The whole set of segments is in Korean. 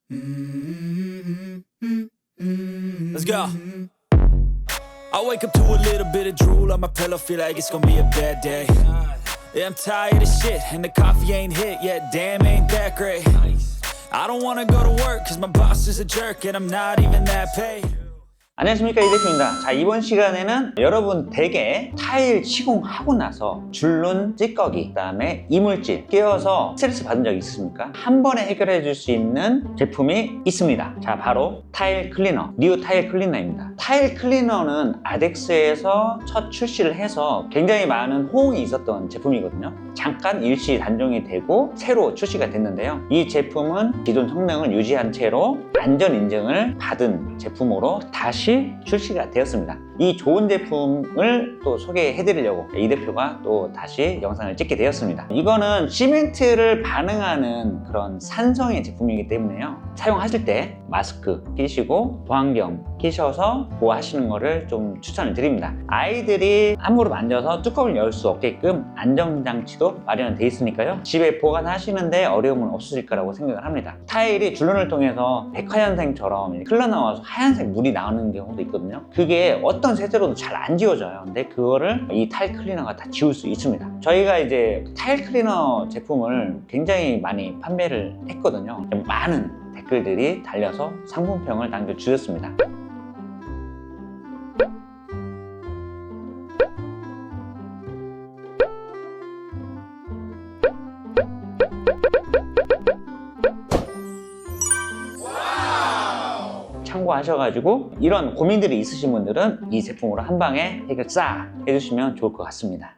Let's go. I wake up to a little bit of drool on my pillow, feel like it's gonna be a bad day. Yeah, I'm tired of shit, and the coffee ain't hit yet, damn, ain't that great. I don't wanna go to work, cause my boss is a jerk, and I'm not even that paid. 안녕하십니까, 이대표입니다. 자, 이번 시간에는 여러분 댁에 타일 시공하고 나서 줄눈, 찌꺼기, 그 다음에 이물질 끼어서 스트레스 받은 적 있으십니까? 한 번에 해결해 줄 수 있는 제품이 있습니다. 자, 바로 타일 클리너, 뉴 타일 클리너입니다. 타일 클리너는 아덱스에서 첫 출시를 해서 굉장히 많은 호응이 있었던 제품이거든요. 잠깐 일시 단종이 되고 새로 출시가 됐는데요. 이 제품은 기존 성능을 유지한 채로 안전 인증을 받은 제품으로 다시 출시가 되었습니다. 이 좋은 제품을 또 소개해 드리려고 이 대표가 또 다시 영상을 찍게 되었습니다. 이거는 시멘트를 반응하는 그런 산성의 제품이기 때문에요, 사용하실 때 마스크 끼시고 보안경 끼셔서 보호하시는 거를 좀 추천을 드립니다. 아이들이 함부로 만져서 뚜껑을 열 수 없게끔 안전장치도 마련되어 있으니까요, 집에 보관하시는데 어려움은 없으실 거라고 생각을 합니다. 타일이 줄눈을 통해서 백화현상처럼 흘러나와서 하얀색 물이 나오는 경우도 있거든요. 그게 어떤 세제로도 잘 안 지워져요. 근데 그거를 이 타일 클리너가 다 지울 수 있습니다. 저희가 이제 타일 클리너 제품을 굉장히 많이 판매를 했거든요. 많은 댓글들이 달려서 상품평을 남겨주셨습니다. 참고하셔가지고 이런 고민들이 있으신 분들은 이 제품으로 한 방에 해결 싹 해주시면 좋을 것 같습니다.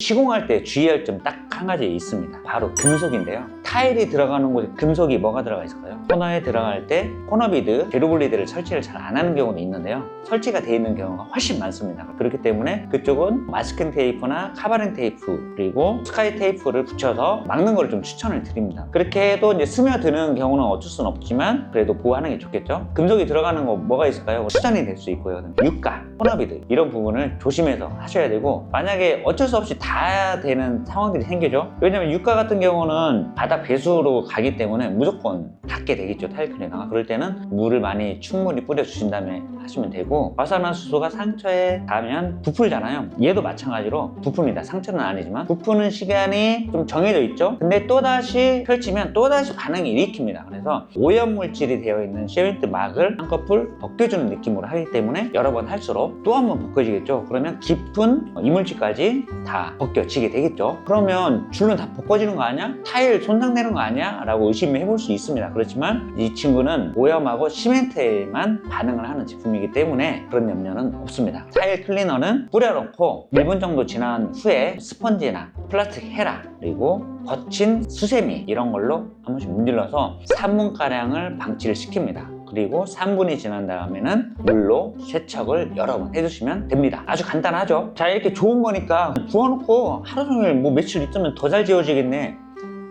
시공할 때 주의할 점 딱 한 가지 있습니다. 바로 금속인데요. 타일이 들어가는 곳에 금속이 뭐가 들어가 있을까요? 코너에 들어갈 때 코너비드, 제로블리드를 설치를 잘 안 하는 경우도 있는데요, 설치가 되어 있는 경우가 훨씬 많습니다. 그렇기 때문에 그쪽은 마스킹 테이프나 카바링 테이프 그리고 스카이 테이프를 붙여서 막는 걸 좀 추천을 드립니다. 그렇게 해도 이제 스며드는 경우는 어쩔 수는 없지만 그래도 보호하는 게 좋겠죠. 금속이 들어가는 거 뭐가 있을까요? 수전이 될 수 있고요, 유가, 코너비드 이런 부분을 조심해서 하셔야 되고, 만약에 어쩔 수 없이 다 되는 상황들이 생기죠. 왜냐면 유가 같은 경우는 바닥 배수로 가기 때문에 무조건 닿게 되겠죠, 타일 클리너가. 그럴 때는 물을 많이 충분히 뿌려주신 다음에 하시면 되고, 과산화수소가 상처에 닿으면 부풀잖아요. 얘도 마찬가지로 부풉니다. 상처는 아니지만 부푸는 시간이 좀 정해져 있죠. 근데 또다시 펼치면 또다시 반응이 일으킵니다. 그래서 오염물질이 되어 있는 시멘트 막을 한꺼풀 벗겨주는 느낌으로 하기 때문에 여러 번 할수록 또 한 번 벗겨지겠죠. 그러면 깊은 이물질까지 다 벗겨지게 되겠죠. 그러면 줄눈 다 벗겨지는 거 아니야? 타일 손상되는 거 아니야? 라고 의심해 볼 수 있습니다. 그렇지만 이 친구는 오염하고 시멘트에만 반응을 하는 제품이기 때문에 그런 염려는 없습니다. 타일 클리너는 뿌려놓고 1분 정도 지난 후에 스펀지나 플라스틱 헤라 그리고 거친 수세미 이런 걸로 한 번씩 문질러서 3분가량을 방치를 시킵니다. 그리고 3분이 지난 다음에는 물로 세척을 여러 번 해주시면 됩니다. 아주 간단하죠. 자, 이렇게 좋은 거니까 부어놓고 하루 종일 뭐 며칠 있으면 더 잘 지워지겠네.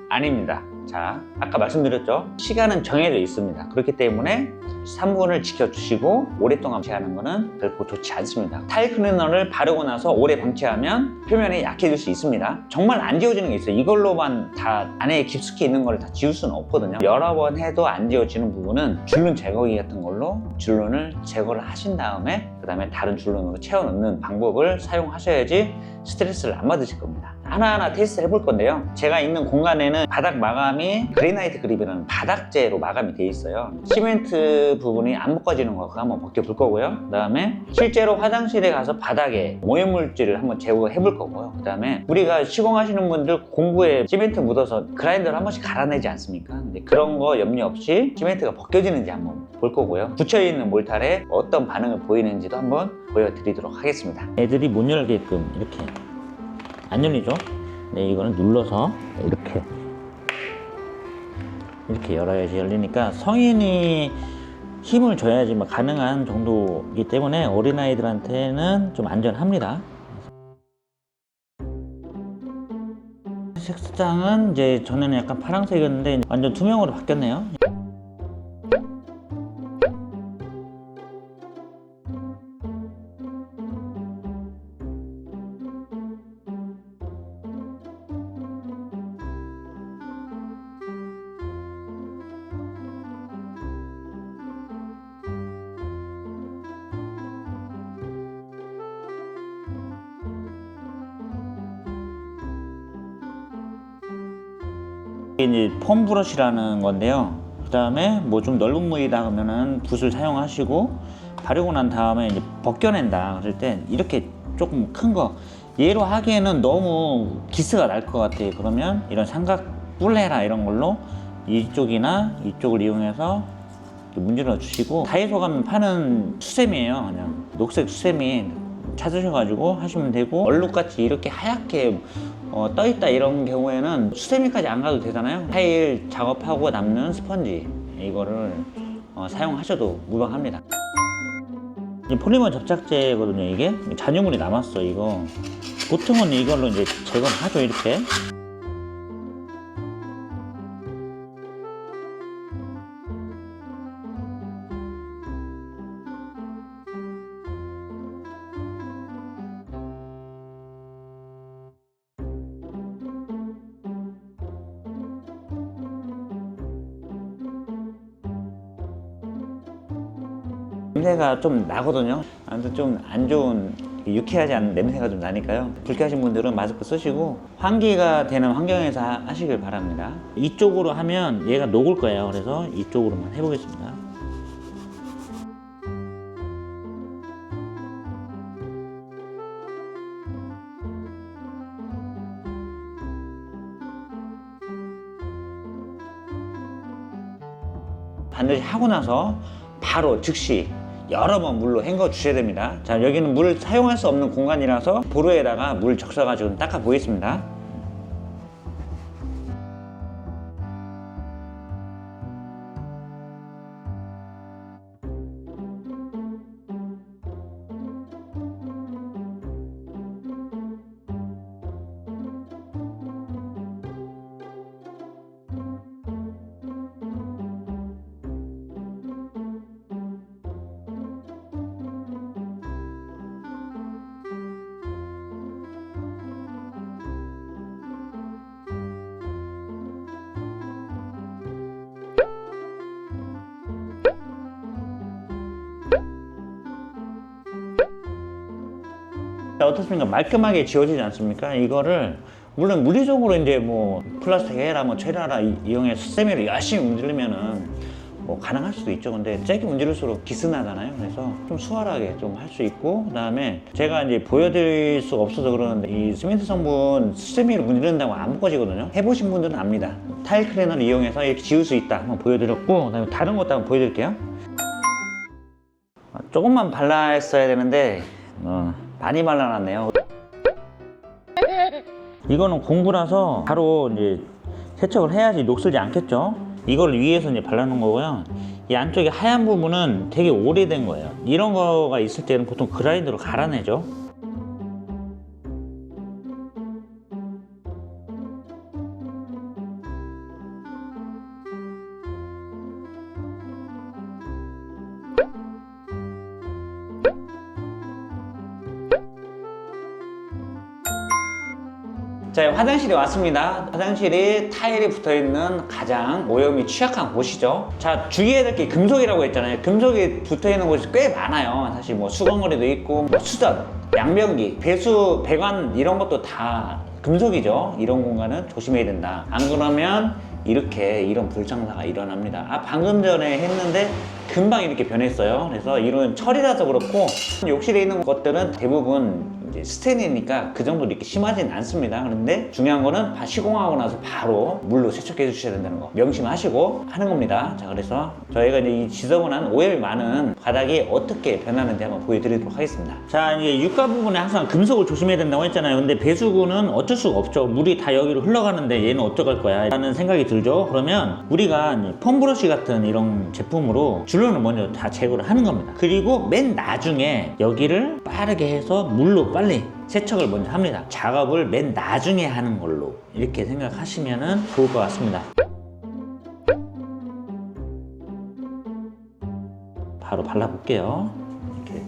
아닙니다. 자, 아까 말씀드렸죠, 시간은 정해져 있습니다. 그렇기 때문에 3분을 지켜주시고 오랫동안 방치하는 것은 결코 좋지 않습니다. 타일 클리너를 바르고 나서 오래 방치하면 표면이 약해질 수 있습니다. 정말 안 지워지는 게 있어요. 이걸로만 다 안에 깊숙이 있는 걸 다 지울 수는 없거든요. 여러 번 해도 안 지워지는 부분은 줄눈 제거기 같은 걸로 줄눈을 제거를 하신 다음에 그 다음에 다른 줄눈으로 채워 넣는 방법을 사용하셔야지 스트레스를 안 받으실 겁니다. 하나하나 테스트 해볼 건데요, 제가 있는 공간에는 바닥 마감이 그레나이트 그립이라는 바닥재로 마감이 되어 있어요. 시멘트 부분이 안 벗겨지는 거 그거 한번 벗겨 볼 거고요, 그 다음에 실제로 화장실에 가서 바닥에 오염물질을 한번 제거해 볼 거고요, 그 다음에 우리가 시공하시는 분들 공구에 시멘트 묻어서 그라인더를 한 번씩 갈아내지 않습니까? 근데 그런 거 염려 없이 시멘트가 벗겨지는지 한번 볼 거고요, 붙여있는 몰탈에 어떤 반응을 보이는지도 한번 보여드리도록 하겠습니다. 애들이 못 열게끔 이렇게 안 열리죠? 네, 이거는 눌러서 이렇게 열어야지 열리니까 성인이 힘을 줘야지 가능한 정도이기 때문에 어린아이들한테는 좀 안전합니다. 색상은 이제 전에는 약간 파란색이었는데 완전 투명으로 바뀌었네요. 이제 폼 브러쉬라는 건데요. 그 다음에 뭐 좀 넓은 무이다 그러면은 붓을 사용하시고, 바르고 난 다음에 이제 벗겨낸다 그럴 때 이렇게 조금 큰 거, 얘로 하기에는 너무 기스가 날 것 같아요. 그러면 이런 삼각 뿔레라 이런 걸로 이쪽이나 이쪽을 이용해서 문질러 주시고, 다이소 가면 파는 수세미예요. 그냥 녹색 수세미 찾으셔가지고 하시면 되고, 얼룩같이 이렇게 하얗게 떠있다 이런 경우에는 수세미까지 안 가도 되잖아요. 타일 작업하고 남는 스펀지, 이거를 사용하셔도 무방합니다. 이 폴리머 접착제거든요. 이게 잔유물이 남았어. 이거 보통은 이걸로 이제 제거를 하죠. 이렇게. 냄새가 좀 나거든요. 아무튼 좀 안 좋은, 유쾌하지 않은 냄새가 좀 나니까요. 불쾌하신 분들은 마스크 쓰시고 환기가 되는 환경에서 하시길 바랍니다. 이쪽으로 하면 얘가 녹을 거예요. 그래서 이쪽으로만 해보겠습니다. 반드시 하고 나서 바로 즉시 여러 번 물로 헹궈 주셔야 됩니다. 자, 여기는 물 사용할 수 없는 공간이라서 보루에다가 물 적셔가지고 닦아 보겠습니다. 어떻습니까? 말끔하게 지워지지 않습니까? 이거를 물론 물리적으로 이제 뭐 플라스틱 헤라, 뭐 체라라 이용해서 수세미를 열심히 문지르면은 뭐 가능할 수도 있죠. 근데 짧게 문지를수록 기스나잖아요. 그래서 좀 수월하게 좀 할 수 있고, 그 다음에 제가 이제 보여드릴 수가 없어서 그러는데, 이 시멘트 성분 수세미를 문지른다고 안 벗겨지거든요. 해보신 분들은 압니다. 타일 클리너를 이용해서 이렇게 지울 수 있다 한번 보여드렸고, 그 다음에 다른 것도 한번 보여드릴게요. 조금만 발라했어야 되는데 많이 발라놨네요. 이거는 공구라서 바로 이제 세척을 해야지 녹슬지 않겠죠. 이걸 위에서 이제 발라놓은 거고요. 이 안쪽에 하얀 부분은 되게 오래된 거예요. 이런 거가 있을 때는 보통 그라인더로 갈아내죠. 자, 화장실에 왔습니다. 화장실이 타일이 붙어있는 가장 오염이 취약한 곳이죠. 자, 주의해야 될 게 금속이라고 했잖아요. 금속이 붙어있는 곳이 꽤 많아요. 사실 뭐 수건거리도 있고, 뭐 수전, 양변기, 배수, 배관 이런 것도 다 금속이죠. 이런 공간은 조심해야 된다. 안 그러면 이렇게 이런 불상사가 일어납니다. 방금 전에 했는데 금방 이렇게 변했어요. 그래서 이런 철이라서 그렇고, 욕실에 있는 것들은 대부분 이제 스테인이니까 그 정도로 이렇게 심하진 않습니다. 그런데 중요한 거는 시공하고 나서 바로 물로 세척해 주셔야 된다는 거 명심하시고 하는 겁니다. 자, 그래서 저희가 이제 이 지저분한 오염이 많은 바닥이 어떻게 변하는지 한번 보여드리도록 하겠습니다. 자, 이제 육가 부분에 항상 금속을 조심해야 된다고 했잖아요. 근데 배수구는 어쩔 수가 없죠. 물이 다 여기로 흘러가는데 얘는 어떡할 거야 라는 생각이 들죠. 그러면 우리가 폼 브러쉬 같은 이런 제품으로 줄눈을 먼저 다 제거를 하는 겁니다. 그리고 맨 나중에 여기를 빠르게 해서 물로 빨리 세척을 먼저 합니다. 작업을 맨 나중에 하는 걸로 이렇게 생각하시면 좋을 것 같습니다. 바로 발라볼게요. 이렇게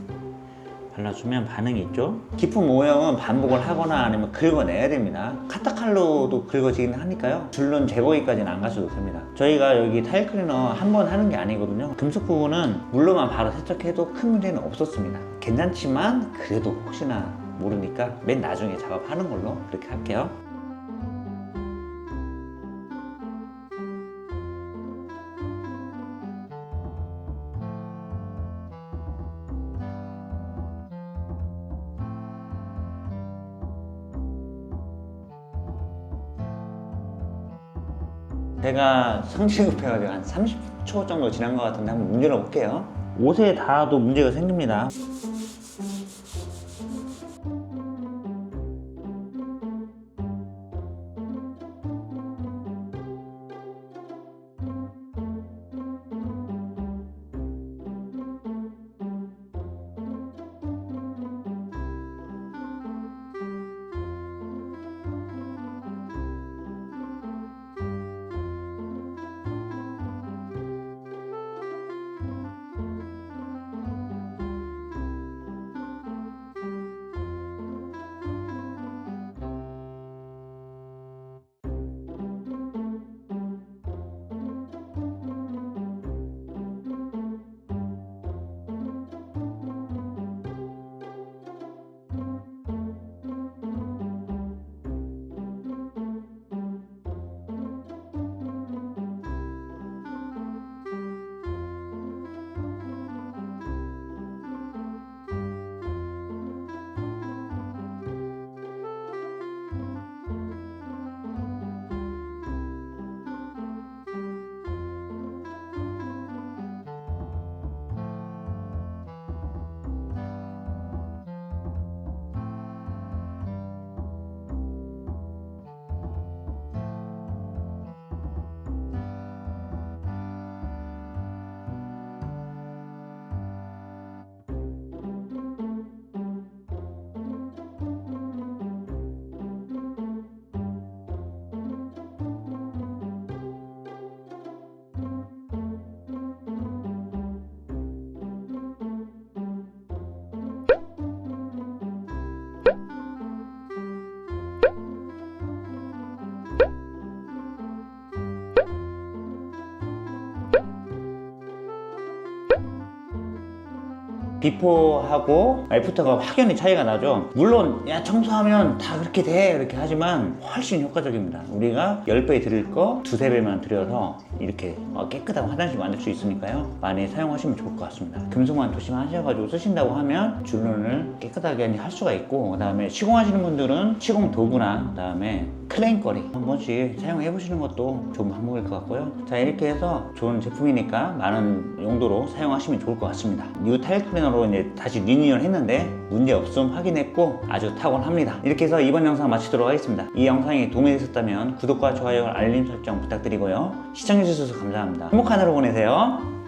발라주면 반응이 있죠. 깊은 오염은 반복을 하거나 아니면 긁어내야 됩니다. 카타칼로도 긁어지긴 하니까요. 줄눈 제거기까지는 안 가셔도 됩니다. 저희가 여기 타일 클리너 한 번 하는 게 아니거든요. 금속 부분은 물로만 바로 세척해도 큰 문제는 없었습니다. 괜찮지만 그래도 혹시나 모르니까 맨 나중에 작업하는 걸로 그렇게 할게요. 제가 성질 급해가지고 한 30초 정도 지난 것 같은데 한번 문질러 볼게요. 옷에 닿아도 문제가 생깁니다. 비포하고 애프터가 확연히 차이가 나죠. 물론 야 청소하면 다 그렇게 돼 이렇게 하지만 훨씬 효과적입니다. 우리가 10배 드릴 거 2~3배만 들여서 이렇게 깨끗한 화장실 만들 수 있으니까요, 많이 사용하시면 좋을 것 같습니다. 금속만 조심하셔가지고 쓰신다고 하면 줄눈을 깨끗하게 할 수가 있고, 그 다음에 시공하시는 분들은 시공 도구나 그 다음에 클레인거리 한 번씩 사용해 보시는 것도 좋은 방법일 것 같고요. 자, 이렇게 해서 좋은 제품이니까 많은 용도로 사용하시면 좋을 것 같습니다. 뉴 타일 클리너로 이제 다시 리뉴얼 했는데 문제 없음 확인했고 아주 탁월합니다. 이렇게 해서 이번 영상 마치도록 하겠습니다. 이 영상이 도움이 되셨다면 구독과 좋아요, 알림 설정 부탁드리고요. 시청해주셔서 감사합니다. 행복한 하루 보내세요.